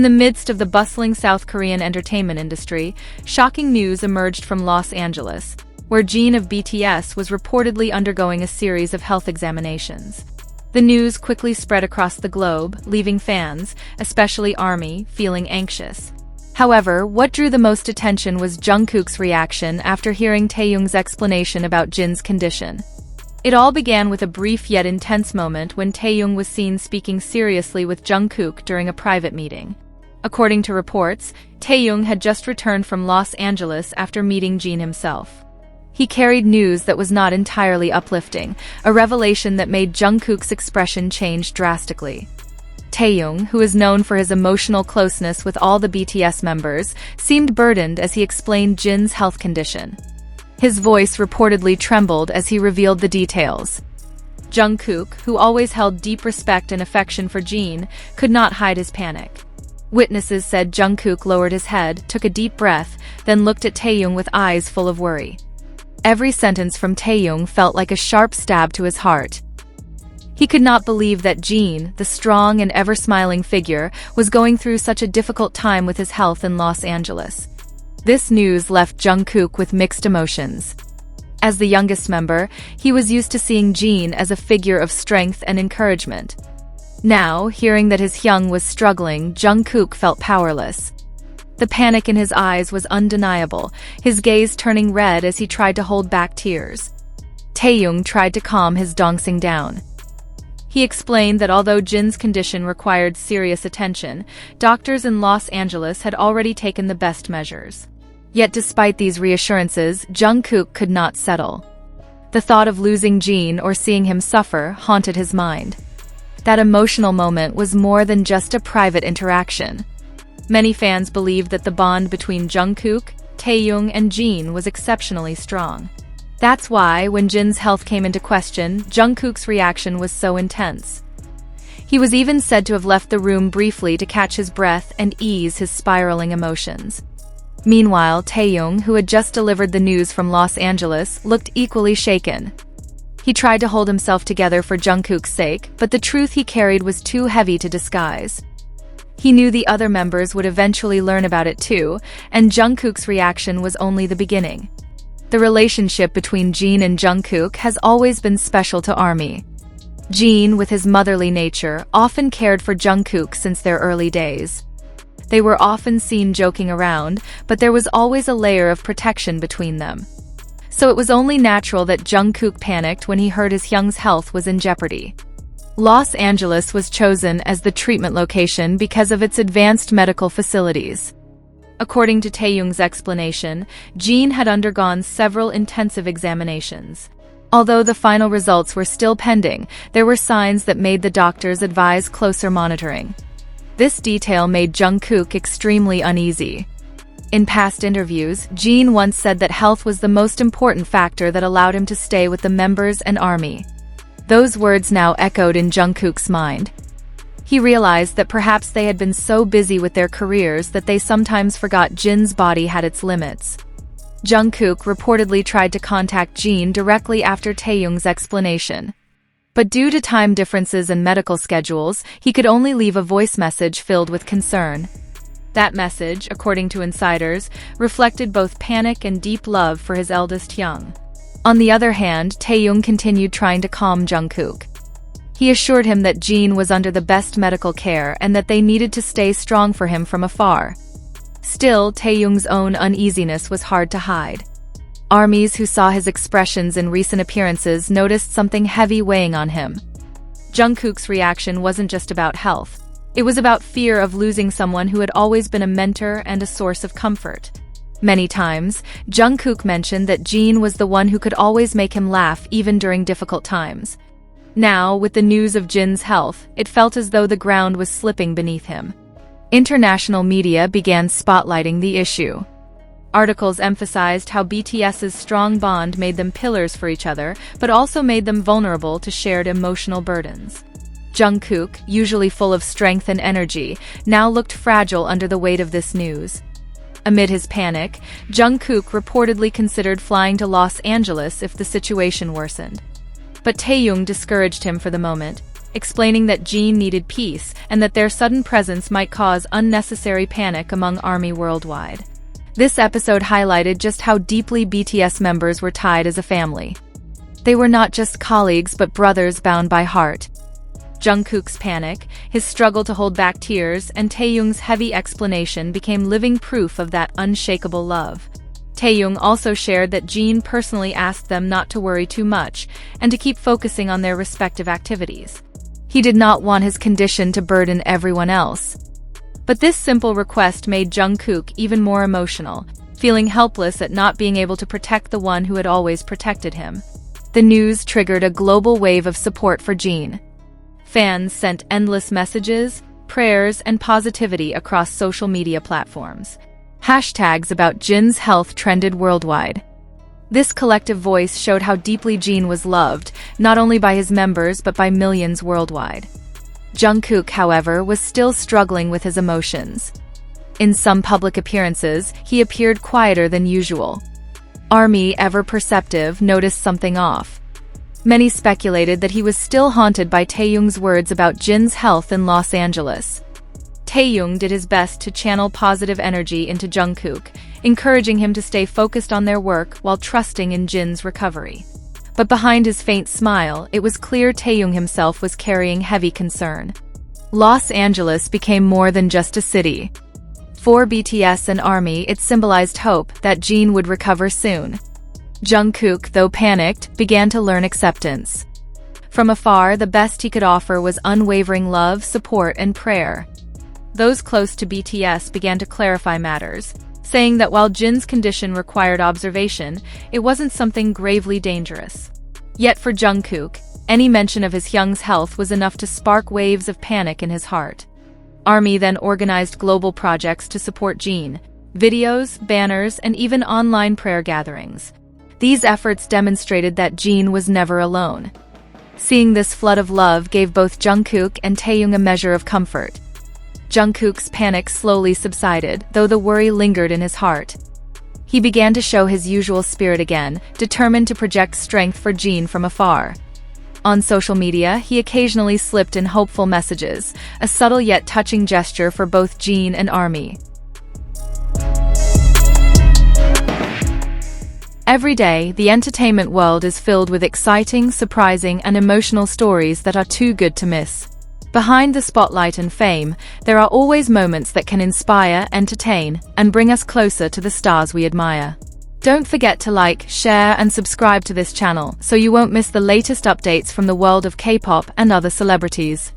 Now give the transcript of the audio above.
the midst of the bustling South Korean entertainment industry, shocking news emerged from Los Angeles, where Jin of BTS was reportedly undergoing a series of health examinations. The news quickly spread across the globe, leaving fans, especially ARMY, feeling anxious. However, what drew the most attention was Jungkook's reaction after hearing Taehyung's explanation about Jin's condition. It all began with a brief yet intense moment when Taehyung was seen speaking seriously with Jungkook during a private meeting. According to reports, Taehyung had just returned from Los Angeles after meeting Jin himself. He carried news that was not entirely uplifting, a revelation that made Jungkook's expression change drastically. Taehyung, who is known for his emotional closeness with all the BTS members, seemed burdened as he explained Jin's health condition. His voice reportedly trembled as he revealed the details. Jungkook, who always held deep respect and affection for Jin, could not hide his panic. Witnesses said Jungkook lowered his head, took a deep breath, then looked at Taehyung with eyes full of worry. Every sentence from Taehyung felt like a sharp stab to his heart. He could not believe that Jin, the strong and ever-smiling figure, was going through such a difficult time with his health in Los Angeles. This news left Jungkook with mixed emotions. As the youngest member, he was used to seeing Jin as a figure of strength and encouragement. Now, hearing that his Hyung was struggling, Jungkook felt powerless. The panic in his eyes was undeniable, his gaze turning red as he tried to hold back tears. Taehyung tried to calm his Dongsing down. He explained that although Jin's condition required serious attention, doctors in Los Angeles had already taken the best measures. Yet despite these reassurances, Jungkook could not settle. The thought of losing Jin or seeing him suffer haunted his mind. That emotional moment was more than just a private interaction. Many fans believed that the bond between Jungkook, Taehyung, and Jin was exceptionally strong. That's why, when Jin's health came into question, Jungkook's reaction was so intense. He was even said to have left the room briefly to catch his breath and ease his spiraling emotions. Meanwhile, Taehyung, who had just delivered the news from Los Angeles, looked equally shaken. He tried to hold himself together for Jungkook's sake, but the truth he carried was too heavy to disguise. He knew the other members would eventually learn about it too, and Jungkook's reaction was only the beginning. The relationship between Jin and Jungkook has always been special to ARMY. Jin, with his motherly nature, often cared for Jungkook since their early days. They were often seen joking around, but there was always a layer of protection between them. So it was only natural that Jungkook panicked when he heard his Hyung's health was in jeopardy. Los Angeles was chosen as the treatment location because of its advanced medical facilities. According to Taehyung's explanation, Jin had undergone several intensive examinations. Although the final results were still pending, there were signs that made the doctors advise closer monitoring. This detail made Jungkook extremely uneasy. In past interviews, Jin once said that health was the most important factor that allowed him to stay with the members and ARMY. Those words now echoed in Jungkook's mind. He realized that perhaps they had been so busy with their careers that they sometimes forgot Jin's body had its limits. Jungkook reportedly tried to contact Jin directly after Taehyung's explanation. But due to time differences and medical schedules, he could only leave a voice message filled with concern. That message, according to insiders, reflected both panic and deep love for his eldest Hyung. On the other hand, Taehyung continued trying to calm Jungkook. He assured him that Jin was under the best medical care and that they needed to stay strong for him from afar. Still, Taehyung's own uneasiness was hard to hide. ARMYs who saw his expressions in recent appearances noticed something heavy weighing on him. Jungkook's reaction wasn't just about health. It was about fear of losing someone who had always been a mentor and a source of comfort. Many times, Jungkook mentioned that Jin was the one who could always make him laugh even during difficult times. Now, with the news of Jin's health, it felt as though the ground was slipping beneath him. International media began spotlighting the issue. Articles emphasized how BTS's strong bond made them pillars for each other, but also made them vulnerable to shared emotional burdens. Jungkook, usually full of strength and energy, now looked fragile under the weight of this news. Amid his panic, Jungkook reportedly considered flying to Los Angeles if the situation worsened. But Taehyung discouraged him for the moment. explaining that Jin needed peace and that their sudden presence might cause unnecessary panic among ARMY worldwide. This episode highlighted just how deeply BTS members were tied as a family. They were not just colleagues but brothers bound by heart. Jungkook's panic, his struggle to hold back tears, and Taehyung's heavy explanation became living proof of that unshakable love. Taehyung also shared that Jin personally asked them not to worry too much and to keep focusing on their respective activities. He did not want his condition to burden everyone else. But this simple request made Jungkook even more emotional, feeling helpless at not being able to protect the one who had always protected him. The news triggered a global wave of support for Jin. Fans sent endless messages, prayers, and positivity across social media platforms. Hashtags about Jin's health trended worldwide. This collective voice showed how deeply Jin was loved, not only by his members but by millions worldwide. Jungkook, however, was still struggling with his emotions. In some public appearances, he appeared quieter than usual. ARMY, ever perceptive, noticed something off. Many speculated that he was still haunted by Taehyung's words about Jin's health in Los Angeles. Taehyung did his best to channel positive energy into Jungkook, encouraging him to stay focused on their work while trusting in Jin's recovery. But behind his faint smile, it was clear Taehyung himself was carrying heavy concern. Los Angeles became more than just a city. For BTS and ARMY, it symbolized hope that Jin would recover soon. Jungkook, though panicked, began to learn acceptance. From afar, the best he could offer was unwavering love, support, and prayer. Those close to BTS began to clarify matters, saying that while Jin's condition required observation, it wasn't something gravely dangerous. Yet for Jungkook, any mention of his young's health was enough to spark waves of panic in his heart. ARMY then organized global projects to support Jin: videos, banners, and even online prayer gatherings. These efforts demonstrated that Jin was never alone. Seeing this flood of love gave both Jungkook and Taehyung a measure of comfort. Jungkook's panic slowly subsided, though the worry lingered in his heart. He began to show his usual spirit again, determined to project strength for Jin from afar. On social media, he occasionally slipped in hopeful messages, a subtle yet touching gesture for both Jin and ARMY. Every day, the entertainment world is filled with exciting, surprising, and emotional stories that are too good to miss. Behind the spotlight and fame, there are always moments that can inspire, entertain, and bring us closer to the stars we admire. Don't forget to like, share, and subscribe to this channel so you won't miss the latest updates from the world of K-pop and other celebrities.